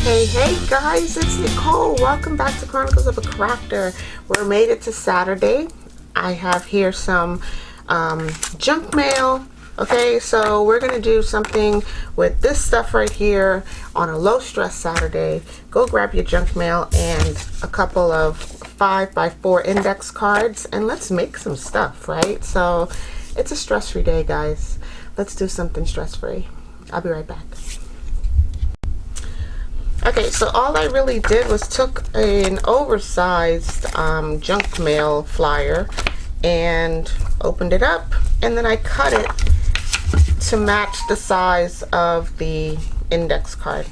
Hey guys, it's Nicole. Welcome back to Chronicles of a Crafter. We're made it to Saturday. I have here some junk mail. Okay, so we're gonna do something with this stuff right here on a low stress Saturday. Go grab your junk mail and a couple of 5x4 index cards and let's make some stuff, right? So it's a stress-free day, guys. Let's do something stress-free. I'll be right back. Okay, so all I really did was took an oversized junk mail flyer and opened it up, and then I cut it to match the size of the index card.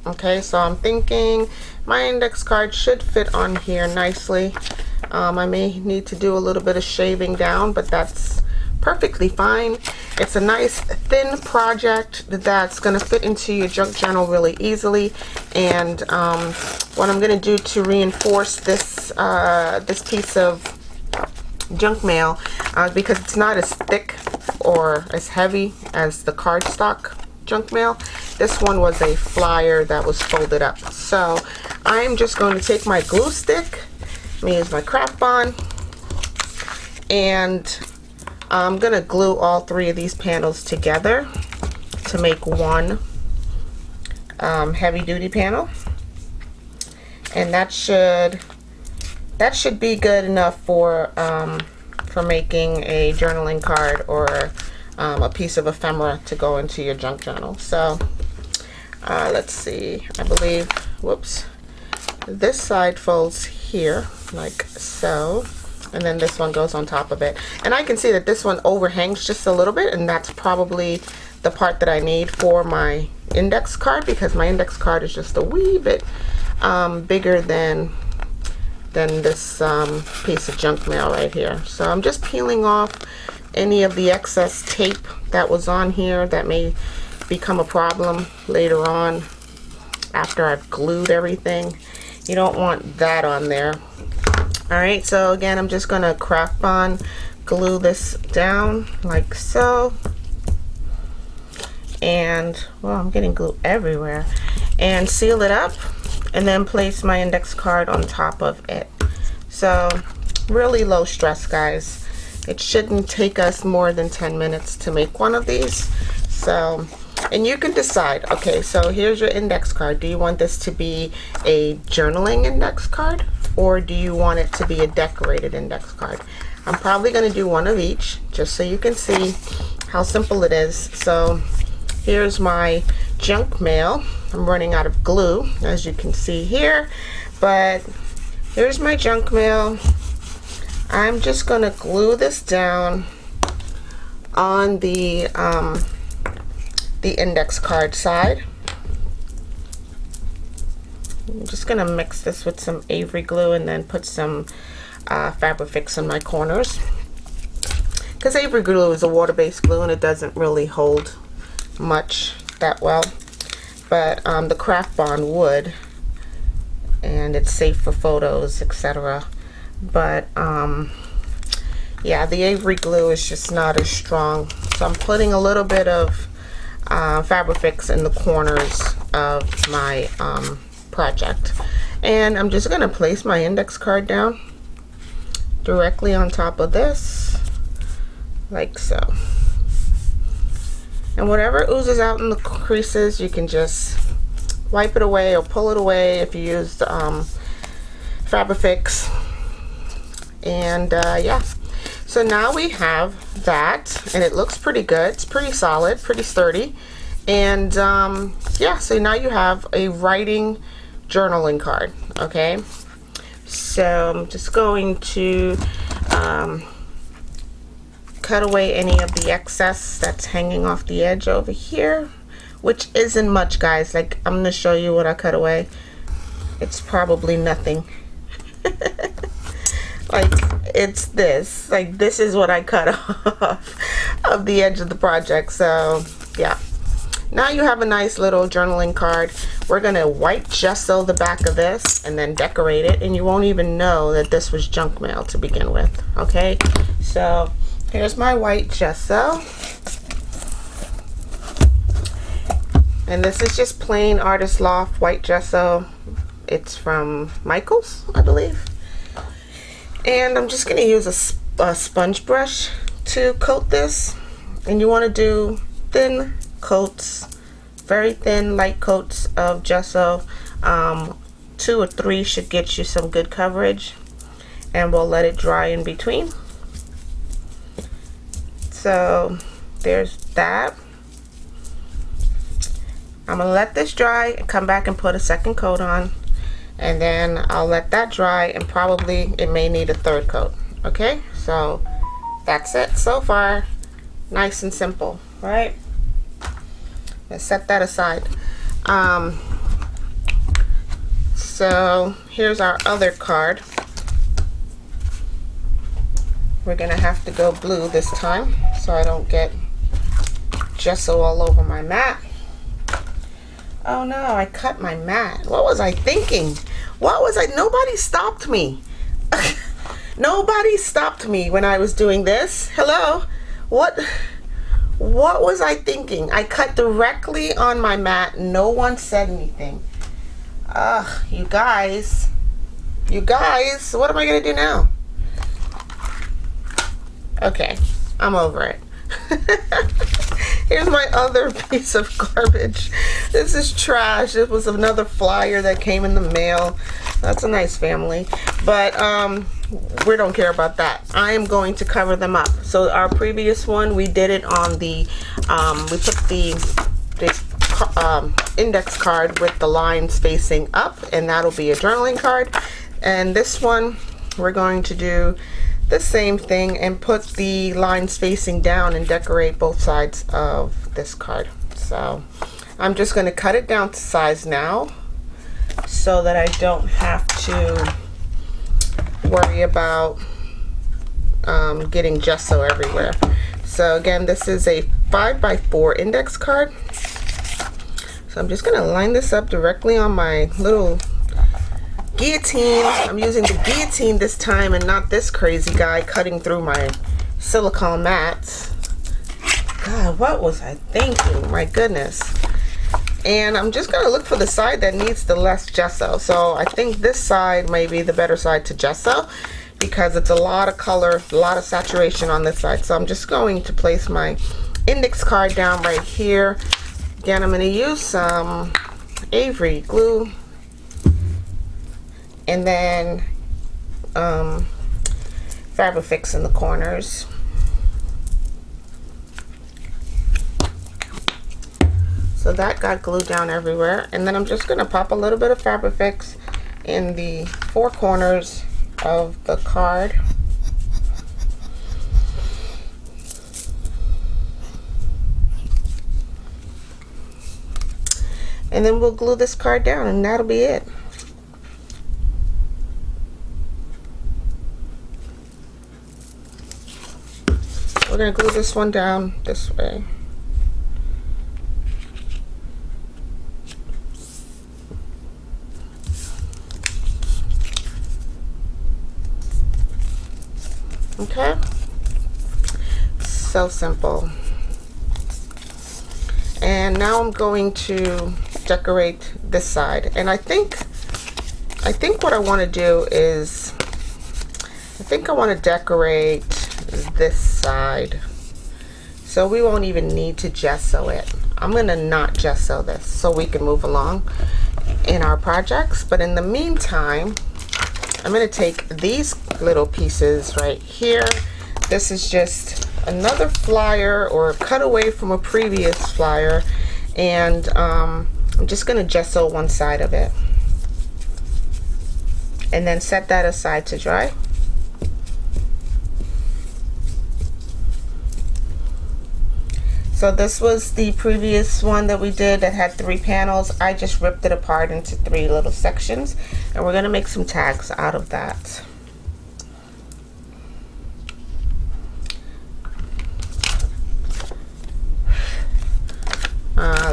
Okay, so I'm thinking my index card should fit on here nicely. I may need to do a little bit of shaving down, but that's perfectly fine. It's a nice thin project that's going to fit into your junk journal really easily. And what I'm going to do to reinforce this this piece of junk mail, because it's not as thick or as heavy as the cardstock junk mail, this one was a flyer that was folded up. So I'm just going to take my glue stick, I'm going to use my craft bond, and I'm gonna glue all three of these panels together to make one heavy-duty panel, and that should be good enough for making a journaling card or a piece of ephemera to go into your junk journal. So let's see, I believe, whoops, this side folds here like so, and then this one goes on top of it. And I can see that this one overhangs just a little bit, and that's probably the part that I need for my index card, because my index card is just a wee bit bigger than this piece of junk mail right here. So I'm just peeling off any of the excess tape that was on here that may become a problem later on after I've glued everything. You don't want that on there. Alright, so again, I'm just going to craft bond glue this down like so. And, well, I'm getting glue everywhere. And seal it up, and then place my index card on top of it. So, really low stress, guys. It shouldn't take us more than 10 minutes to make one of these. So, and you can decide, okay, so here's your index card. Do you want this to be a journaling index card, or do you want it to be a decorated index card? I'm probably going to do one of each, just so you can see how simple it is. So here's my junk mail. I'm running out of glue, as you can see here, but here's my junk mail. I'm just going to glue this down on the index card side. I'm just going to mix this with some Avery glue and then put some Fabrifix in my corners, because Avery glue is a water-based glue and it doesn't really hold much that well, but the craft bond would, and it's safe for photos, etc. But yeah, the Avery glue is just not as strong, so I'm putting a little bit of Fabrifix in the corners of my project, and I'm just going to place my index card down directly on top of this like so, and whatever oozes out in the creases, you can just wipe it away or pull it away if you used Fabrifix. And yeah, so now we have that, and it looks pretty good. It's pretty solid, pretty sturdy, and yeah, so now you have a writing journaling card. Okay, so I'm just going to cut away any of the excess that's hanging off the edge over here, which isn't much, guys. Like, I'm going to show you what I cut away. It's probably nothing. Like, it's this. Like, this is what I cut off of the edge of the project. So, yeah. Now you have a nice little journaling card. We're going to white gesso the back of this and then decorate it, and you won't even know that this was junk mail to begin with. Okay, so here's my white gesso. And this is just plain Artist Loft white gesso. It's from Michael's, I believe. And I'm just going to use a sponge brush to coat this. And you want to do thin coats, very thin, light coats of gesso. 2 or 3 should get you some good coverage. And we'll let it dry in between. So there's that. I'm going to let this dry and come back and put a second coat on. And then I'll let that dry, and probably it may need a third coat. Okay, so that's it so far. Nice and simple, right? Let's set that aside. So here's our other card. We're gonna have to go blue this time so I don't get gesso all over my mat. Oh no, I cut my mat. What was I thinking? Nobody stopped me. Nobody stopped me when I was doing this. Hello? What was I thinking? I cut directly on my mat. No one said anything. Ugh, you guys, what am I gonna do now? Okay, I'm over it. Here's my other piece of garbage. This is trash. It was another flyer that came in the mail. That's a nice family, but we don't care about that. I am going to cover them up. So our previous one, we did it on the we put the index card with the lines facing up, and that'll be a journaling card. And this one, we're going to do the same thing and put the lines facing down and decorate both sides of this card. So I'm just going to cut it down to size now so that I don't have to worry about getting gesso everywhere. So again, this is a 5x4 index card. So I'm just going to line this up directly on my little guillotine. I'm using the guillotine this time and not this crazy guy cutting through my silicone mats. God, what was I thinking? My goodness. And I'm just going to look for the side that needs the less gesso. So I think this side may be the better side to gesso because it's a lot of color, a lot of saturation on this side. So I'm just going to place my index card down right here. Again, I'm going to use some Avery glue. And then Fabrifix in the corners. So that got glued down everywhere. And then I'm just going to pop a little bit of Fabrifix in the 4 corners of the card. And then we'll glue this card down, and that'll be it. We're going to glue this one down this way. Okay, so simple. And now I'm going to decorate this side. And I think what I want to do is, I want to decorate this side. So we won't even need to gesso it. I'm going to not gesso this so we can move along in our projects. But in the meantime, I'm going to take these little pieces right here. This is just another flyer or a cutaway from a previous flyer, and I'm just going to gesso one side of it and then set that aside to dry. So this was the previous one that we did that had 3 panels. I just ripped it apart into 3 little sections, and we're going to make some tags out of that.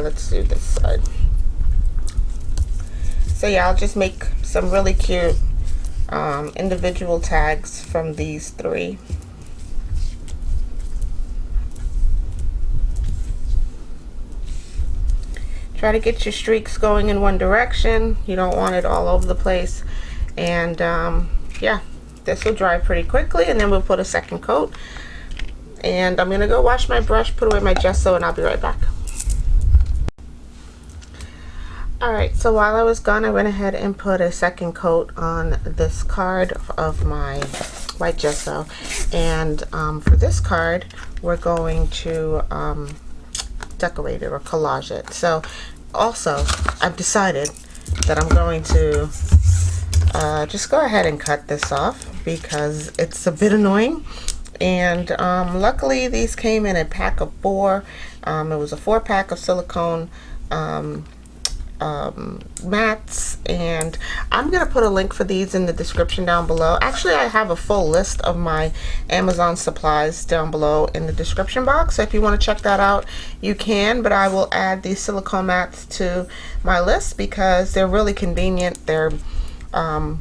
Let's do this side. So yeah, I'll just make some really cute individual tags from these 3. Try to get your streaks going in one direction. You don't want it all over the place. And yeah, this will dry pretty quickly, and then we'll put a second coat. And I'm gonna go wash my brush, put away my gesso, and I'll be right back. Alright, so while I was gone, I went ahead and put a second coat on this card of my white gesso. And for this card, we're going to decorate it or collage it. So also, I've decided that I'm going to just go ahead and cut this off because it's a bit annoying. And luckily these came in a pack of 4. It was a 4-pack of silicone mats, and I'm gonna put a link for these in the description down below. Actually, I have a full list of my Amazon supplies down below in the description box, so if you want to check that out, you can. But I will add these silicone mats to my list because they're really convenient. They're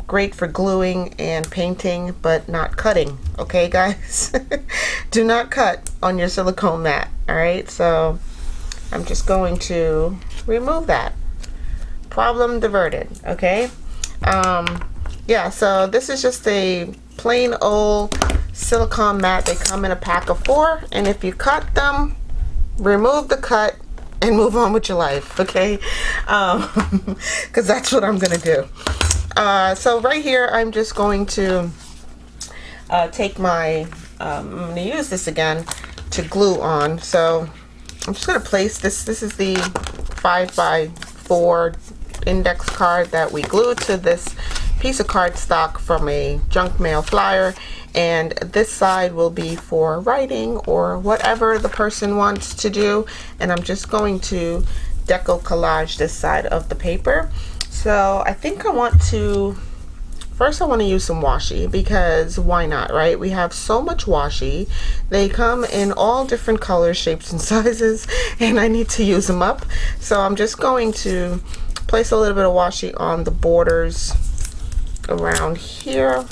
great for gluing and painting, but not cutting. Okay, guys? Do not cut on your silicone mat. All right, so I'm just going to remove that. Problem diverted. Okay. Yeah, so this is just a plain old silicone mat. They come in a pack of 4, and if you cut them, remove the cut and move on with your life. Okay, because that's what I'm gonna do. So right here, I'm just going to take my I'm gonna use this again to glue on. So I'm just gonna place this. This is the 5x4 index card that we glued to this piece of cardstock from a junk mail flyer, and this side will be for writing or whatever the person wants to do. And I'm just going to deco collage this side of the paper. So I think I want to first use some washi, because why not, right? We have so much washi. They come in all different colors, shapes, and sizes, and I need to use them up. So I'm just going to place a little bit of washi on the borders around here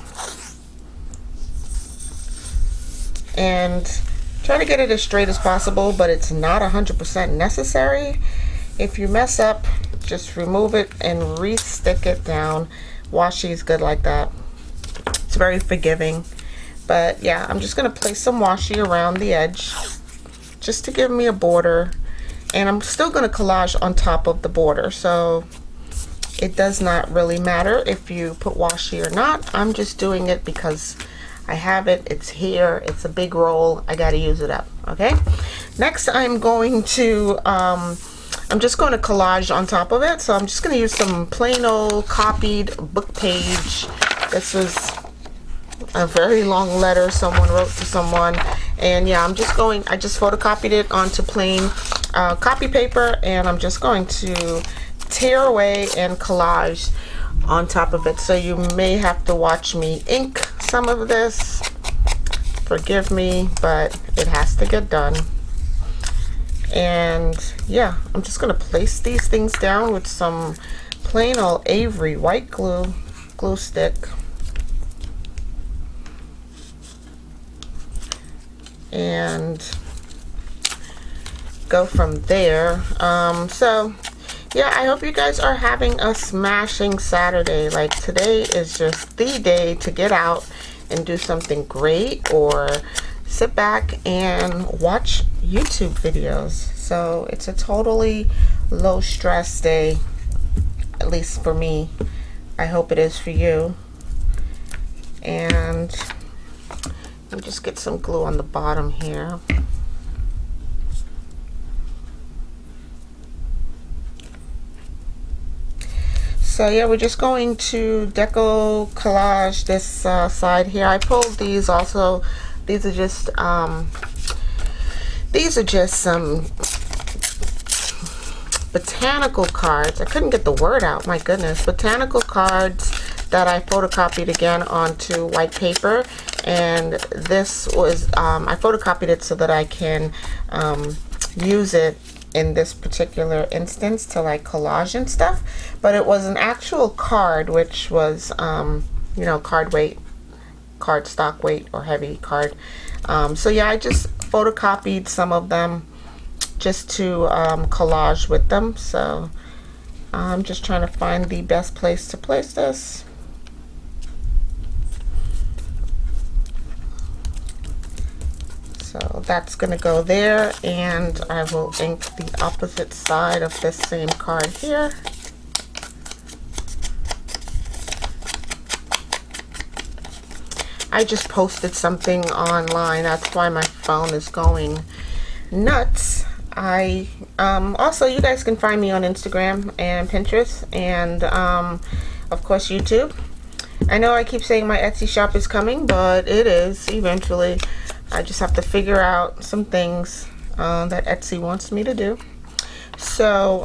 and try to get it as straight as possible, but it's not 100% necessary. If you mess up, just remove it and re-stick it down. Washi is good like that. It's very forgiving. But yeah, I'm just going to place some washi around the edge just to give me a border. And I'm still going to collage on top of the border, so it does not really matter if you put washi or not. I'm just doing it because I have it. It's here. It's a big roll. I got to use it up. Okay. Next, I'm going to I'm just going to collage on top of it. So I'm just going to use some plain old copied book page. This was a very long letter someone wrote to someone, and yeah, I just photocopied it onto plain copy paper, and I'm just going to tear away and collage on top of it. So you may have to watch me ink some of this. Forgive me, but it has to get done. And yeah, I'm just going to place these things down with some plain old Avery white glue stick. And go from there. So yeah, I hope you guys are having a smashing Saturday. Like, today is just the day to get out and do something great, or sit back and watch YouTube videos. So it's a totally low stress day, at least for me. I hope it is for you. And let me just get some glue on the bottom here. So yeah, we're just going to deco collage this side here. I pulled these also. These are just some botanical cards. I couldn't get the word out, my goodness. Botanical cards that I photocopied again onto white paper. And this was, I photocopied it so that I can use it in this particular instance to like collage and stuff. But it was an actual card, which was, you know, card weight, card stock weight, or heavy card. So yeah, I just photocopied some of them just to collage with them. So I'm just trying to find the best place to place this. So that's going to go there, and I will ink the opposite side of this same card here. I just posted something online, that's why my phone is going nuts. Also, you guys can find me on Instagram and Pinterest, and of course YouTube. I know I keep saying my Etsy shop is coming, but it is eventually. I just have to figure out some things that Etsy wants me to do. So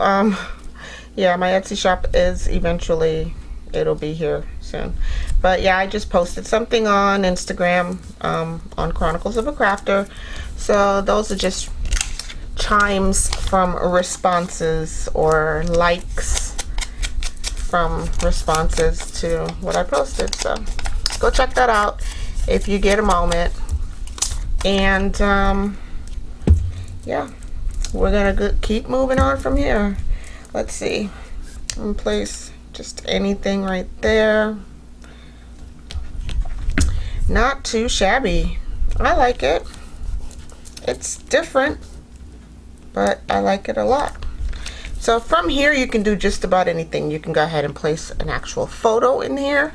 yeah, my Etsy shop is eventually, it'll be here soon. But yeah, I just posted something on Instagram on Chronicles of a Crafter. So those are just chimes from responses, or likes from responses to what I posted. So go check that out if you get a moment. And yeah, we're gonna keep moving on from here. Let's see, I'm gonna place just anything right there. Not too shabby. I like it. It's different, but I like it a lot. So from here you can do just about anything. You can go ahead and place an actual photo in here.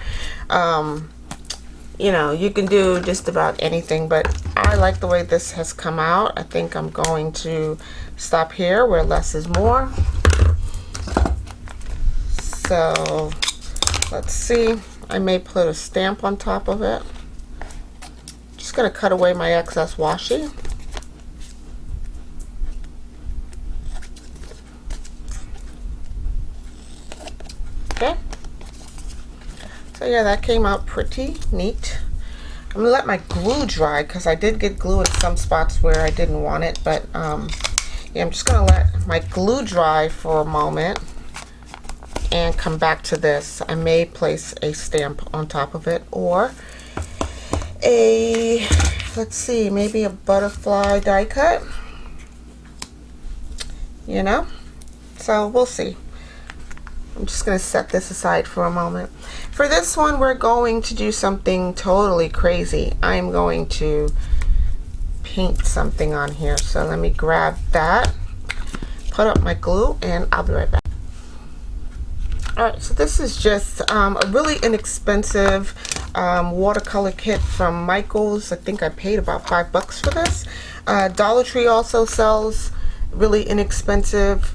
You know, you can do just about anything, but I like the way this has come out. I think I'm going to stop here where less is more. So let's see, I may put a stamp on top of it. Just gonna cut away my excess washi. Okay. So yeah, that came out pretty neat. I'm gonna let my glue dry because I did get glue in some spots where I didn't want it, but yeah, I'm just gonna let my glue dry for a moment and come back to this. I may place a stamp on top of it, or a, let's see, maybe a butterfly die cut, you know? So we'll see. I'm just going to set this aside for a moment. For this one, we're going to do something totally crazy. I'm going to paint something on here. So let me grab that, put up my glue, and I'll be right back. Alright, so this is just a really inexpensive watercolor kit from Michaels. I think I paid about $5 for this. Dollar Tree also sells really inexpensive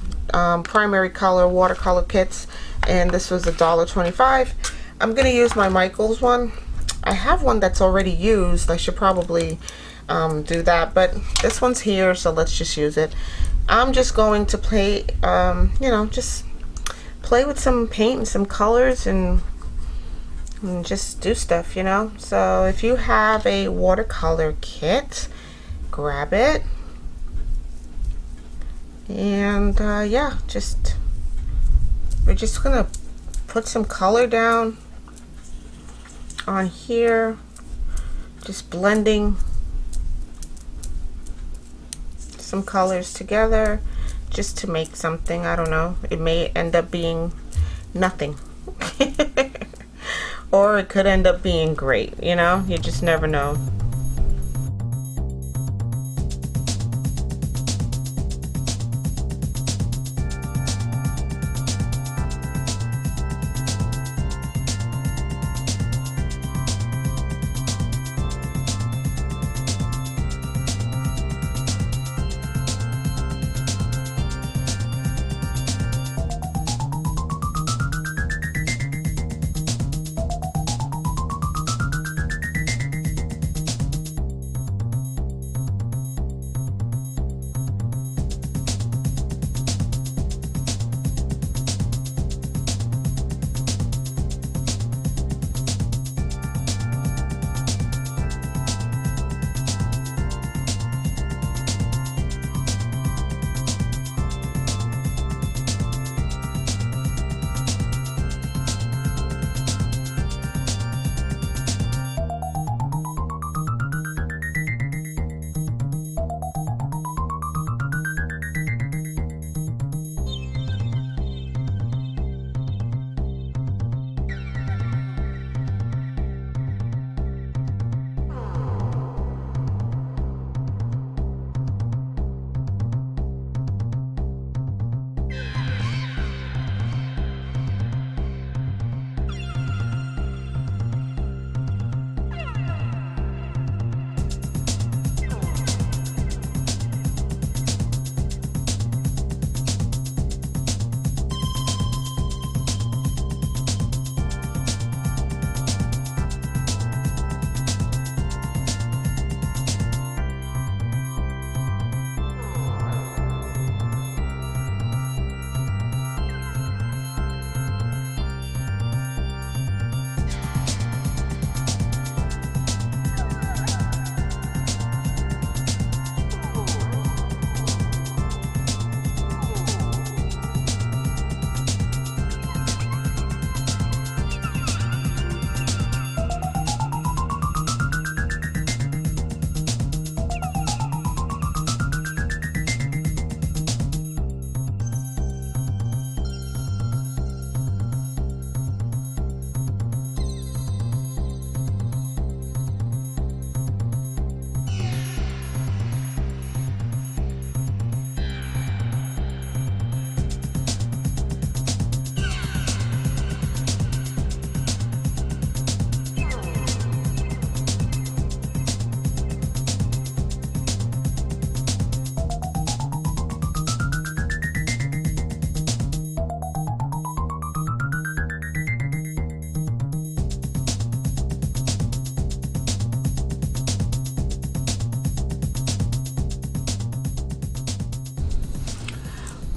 primary color watercolor kits, and this was $1.25. I'm gonna use my Michaels one. I have one that's already used. I should probably do that, but this one's here, so let's just use it. I'm just going to play, you know, just play with some paint and some colors, and just do stuff, you know. So if you have a watercolor kit, grab it. And yeah, we're just gonna put some color down on here, just blending some colors together just to make something. I don't know, it may end up being nothing or it could end up being great, you know, you just never know.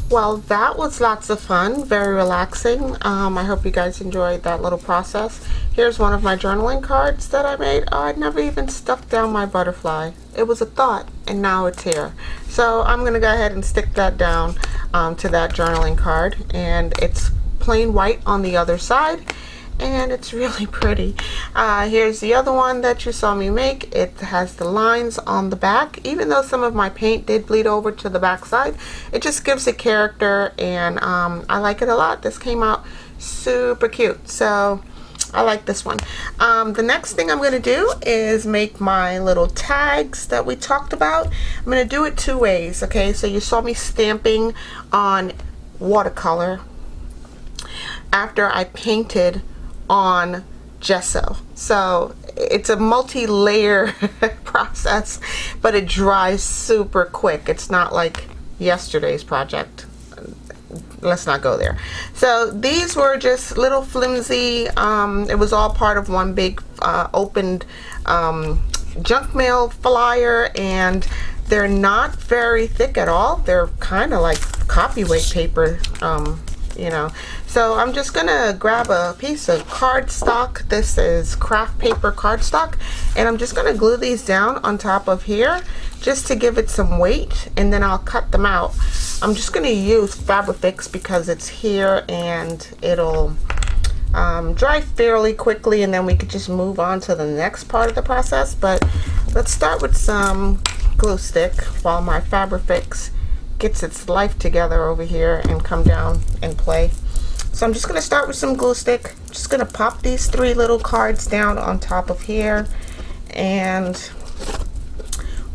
Well, that was lots of fun, very relaxing. I hope you guys enjoyed that little process. Here's one of my journaling cards that I made. Oh, I never even stuck down my butterfly. It was a thought, and now it's here. So I'm gonna go ahead and stick that down to that journaling card, and it's plain white on the other side, and it's really pretty. Here's the other one that you saw me make. It has the lines on the back. Even though some of my paint did bleed over to the back side, it just gives it character, and I like it a lot. This came out super cute, so I like this one. The next thing I'm going to do is make my little tags that we talked about. I'm going to do it two ways, okay? So you saw me stamping on watercolor after I painted on gesso. So it's a multi-layer process, but it dries super quick. It's not like yesterday's project. Let's not go there. So these were just little flimsy, it was all part of one big opened junk mail flyer, and they're not very thick at all. They're kind of like copyweight paper, you know. So I'm just gonna grab a piece of cardstock. This is craft paper cardstock, and I'm just gonna glue these down on top of here just to give it some weight, and then I'll cut them out. I'm just gonna use Fabrifix because it's here and it'll dry fairly quickly, and then we could just move on to the next part of the process. But let's start with some glue stick while my Fabrifix gets its life together over here and come down and play. So I'm just going to start with some glue stick. Just going to pop these three little cards down on top of here, and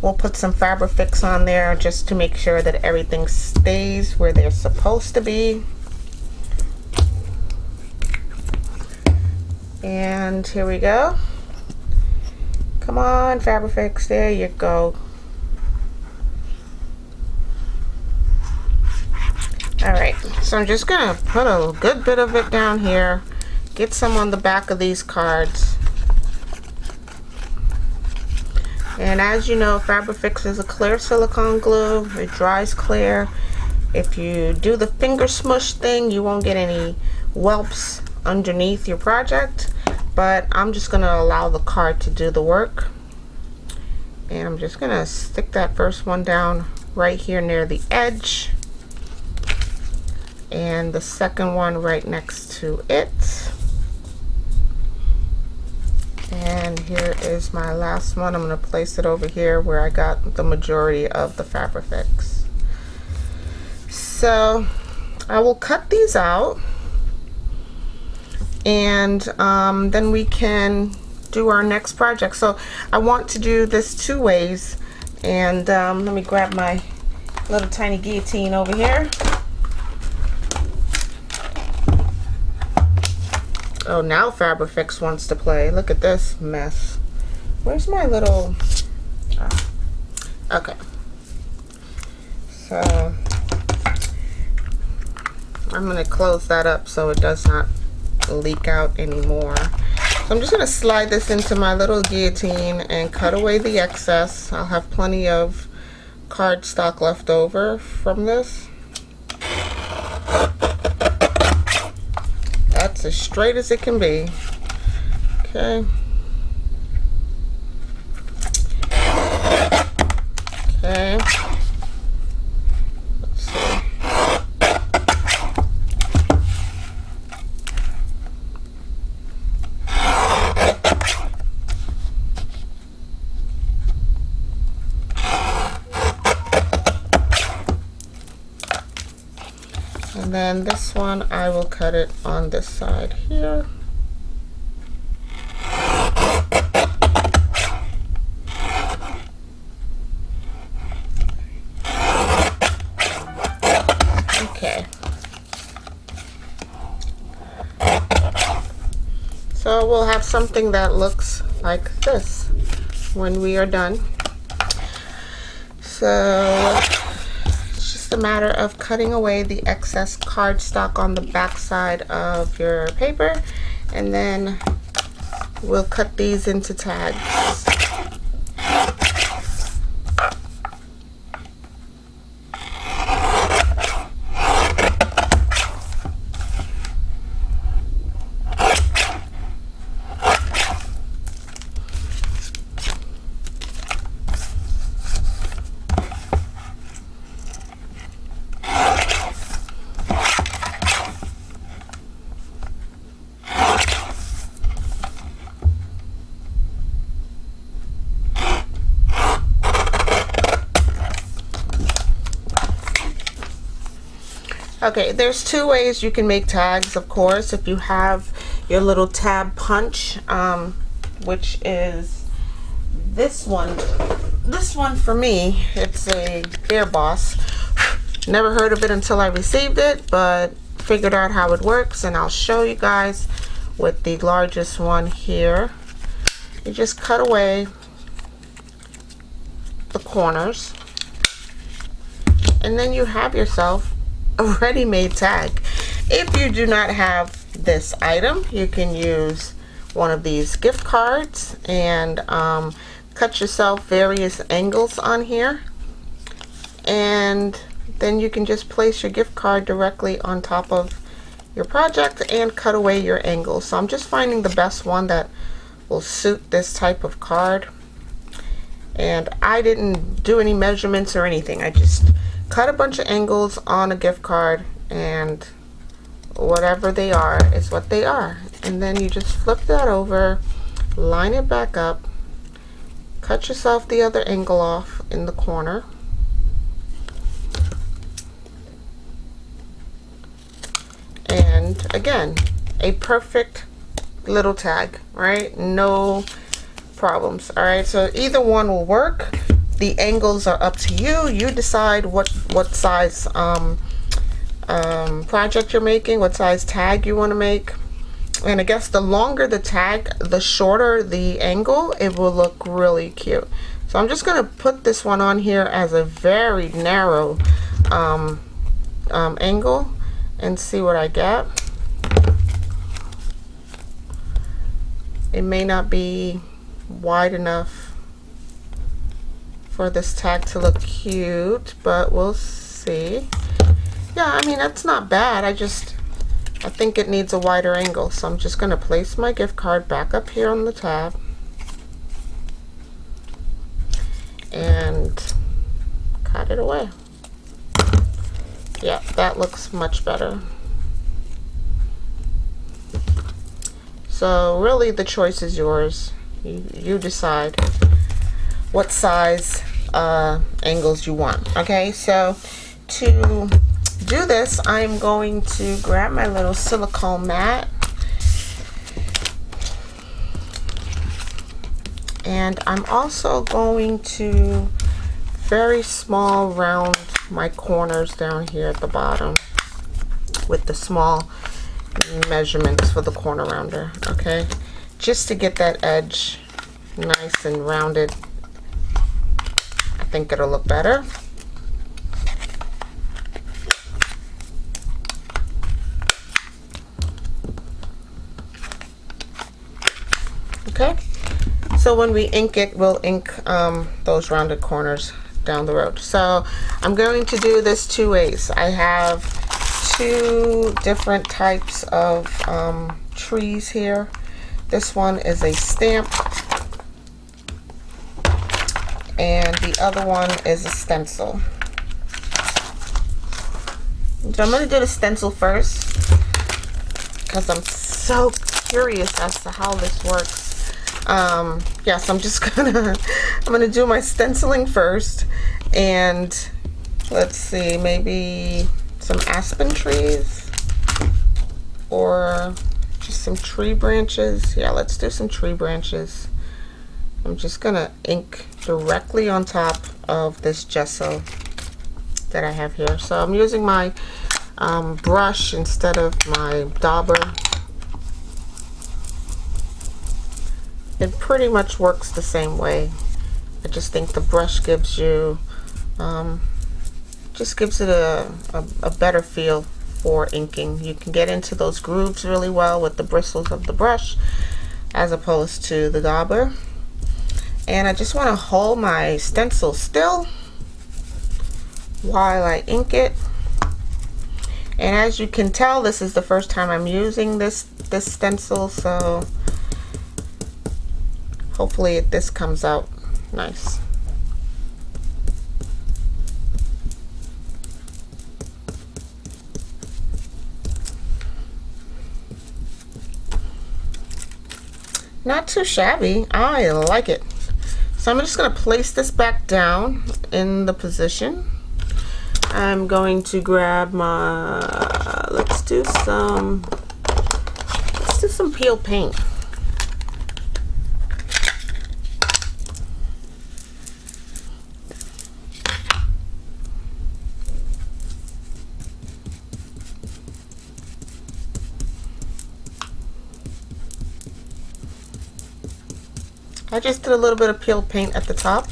we'll put some Fabrifix on there just to make sure that everything stays where they're supposed to be. And here we go. Come on, Fabrifix, there you go. Alright, so I'm just gonna put a good bit of it down here, get some on the back of these cards. And as you know, Fabrifix is a clear silicone glue. It dries clear. If you do the finger smush thing, you won't get any whelps underneath your project, but I'm just gonna allow the card to do the work. And I'm just gonna stick that first one down right here near the edge, and the second one right next to it. And here is my last one. I'm going to place it over here where I got the majority of the Fabrifix. So I will cut these out, and then we can do our next project. So I want to do this two ways, and let me grab my little tiny guillotine over here. Oh, now Fabrifix wants to play. Look at this mess. Where's my little... Oh. Okay. So I'm going to close that up so it does not leak out anymore. So I'm just going to slide this into my little guillotine and cut away the excess. I'll have plenty of cardstock left over from this. That's as straight as it can be. Okay. Okay. Let's see. And then this one, I will cut it on this side here. Okay. So we'll have something that looks like this when we are done. So a matter of cutting away the excess cardstock on the back side of your paper, and then we'll cut these into tags. Okay, there's two ways you can make tags, of course. If you have your little tab punch, which is this one. This one for me, it's a Bear Boss. Never heard of it until I received it, but figured out how it works, and I'll show you guys with the largest one here. You just cut away the corners, and then you have yourself a ready-made tag. If you do not have this item, you can use one of these gift cards and cut yourself various angles on here, and then you can just place your gift card directly on top of your project and cut away your angles. So I'm just finding the best one that will suit this type of card, and I didn't do any measurements or anything. I just cut a bunch of angles on a gift card, and whatever they are is what they are. And then you just flip that over, line it back up, cut yourself the other angle off in the corner, and again, a perfect little tag, right? No problems. All right, so either one will work. The angles are up to you. You decide what size project you're making, what size tag you want to make. And I guess the longer the tag, the shorter the angle, it will look really cute. So I'm just going to put this one on here as a very narrow angle and see what I get. It may not be wide enough for this tag to look cute, but we'll see. Yeah, I mean, that's not bad. I think it needs a wider angle, so I'm just going to place my gift card back up here on the tab and cut it away. Yeah, that looks much better. So really the choice is yours. You decide what size angles you want. Okay, so to do this, I'm going to grab my little silicone mat, and I'm also going to very small round my corners down here at the bottom with the small measurements for the corner rounder. Okay, just to get that edge nice and rounded. I think it'll look better. Okay, so when we ink it, we'll ink those rounded corners down the road. So I'm going to do this two ways. I have two different types of trees here. This one is a stamp, and the other one is a stencil. So I'm going to do the stencil first because I'm so curious as to how this works. Yes, I'm just gonna do my stenciling first, and let's see, maybe some aspen trees or just some tree branches. Yeah, let's do some tree branches. I'm just gonna ink directly on top of this gesso that I have here. So I'm using my brush instead of my dauber. It pretty much works the same way. I just think the brush gives you, just gives it a better feel for inking. You can get into those grooves really well with the bristles of the brush as opposed to the dauber. And I just want to hold my stencil still while I ink it. And as you can tell, this is the first time I'm using this stencil, so hopefully this comes out nice. Not too shabby. I like it. So I'm just going to place this back down in the position. I'm going to grab my, let's do some peel paint. I just did a little bit of peel paint at the top.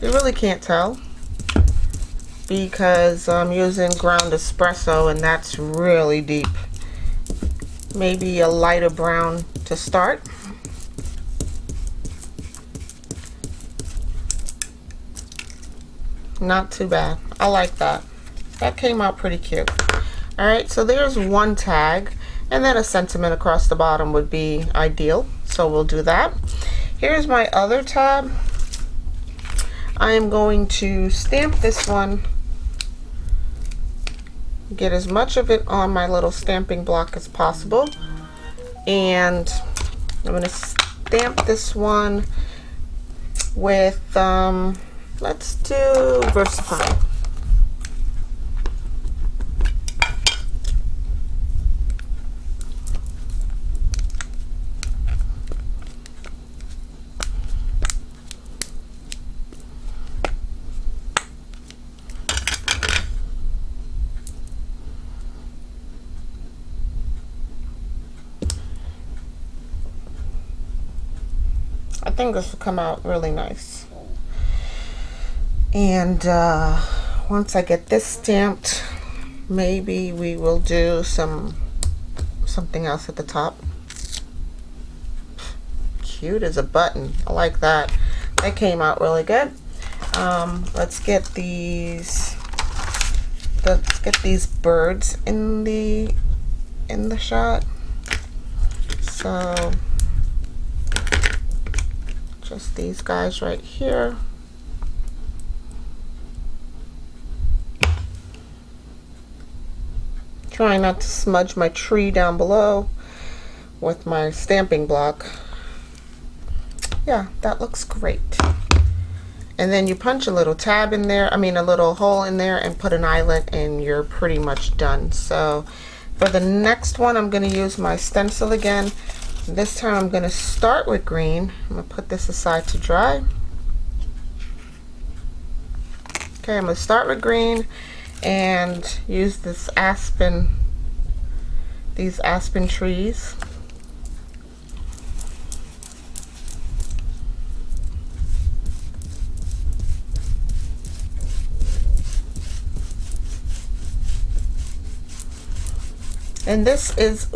You really can't tell because I'm using ground espresso and that's really deep. Maybe a lighter brown to start. Not too bad. I like that. That came out pretty cute. Alright, so there's one tag, and then a sentiment across the bottom would be ideal. So we'll do that. Here's my other tab. I am going to stamp this one, get as much of it on my little stamping block as possible, and I'm going to stamp this one with let's do Versify. I think this will come out really nice. And once I get this stamped, maybe we will do something else at the top. Cute as a button. I like that. That came out really good. Let's get these birds in the shot. So just these guys right here. Trying not to smudge my tree down below with my stamping block. Yeah, that looks great. And then you punch a little tab in there, a little hole in there, and put an eyelet, and you're pretty much done. So for the next one, I'm going to use my stencil again. This time I'm going to start with green. I'm going to put this aside to dry. Okay, I'm going to start with green and use these aspen trees. And this is,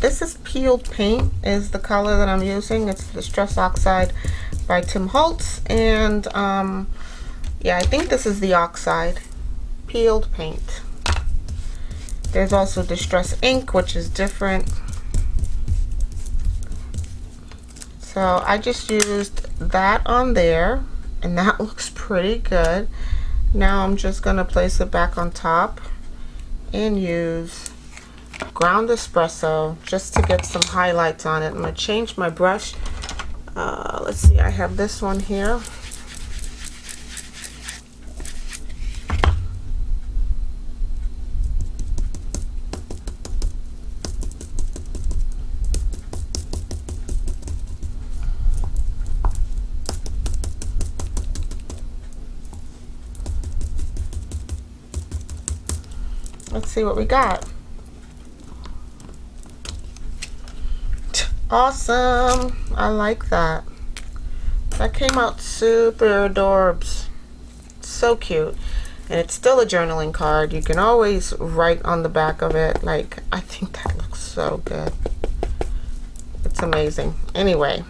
this is peeled paint is the color that I'm using. It's Distress Oxide by Tim Holtz, and yeah, I think this is the oxide. Peeled paint. There's also Distress Ink, which is different. So I just used that on there, and that looks pretty good. Now I'm just going to place it back on top and use ground espresso just to get some highlights on it. I'm going to change my brush. Let's see, I have this one here. Let's see what we got. Awesome. I like that. That came out super adorbs. So cute. And it's still a journaling card. You can always write on the back of it. Like, I think that looks so good. It's amazing. Anyway,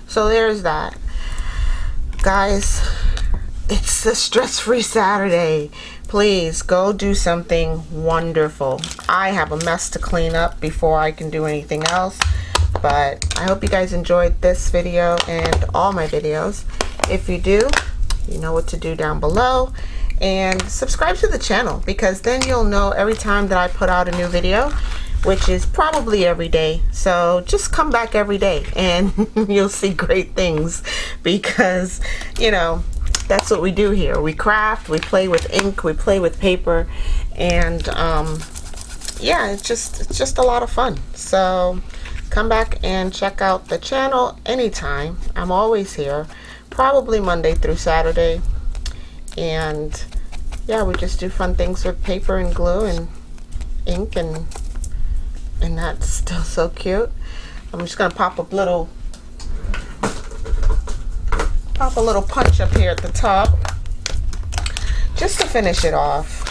so there's that. Guys, it's a stress-free Saturday. Please go do something wonderful. I have a mess to clean up before I can do anything else. But I hope you guys enjoyed this video and all my videos. If you do, you know what to do down below. And subscribe to the channel, because then you'll know every time that I put out a new video, which is probably every day. So just come back every day and you'll see great things, because, you know, that's what we do here. We craft, we play with ink, we play with paper, and yeah, it's just a lot of fun. So come back and check out the channel anytime. I'm always here, probably Monday through Saturday. And yeah, we just do fun things with paper and glue and ink, and that's still so cute. I'm just gonna pop a little punch up here at the top just to finish it off.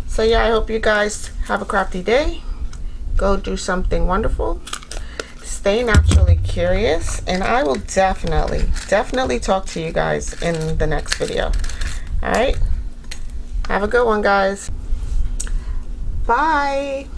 So yeah, I hope you guys have a crafty day. Go do something wonderful. Stay naturally curious, and I will definitely talk to you guys in the next video. All right, have a good one, guys. Bye.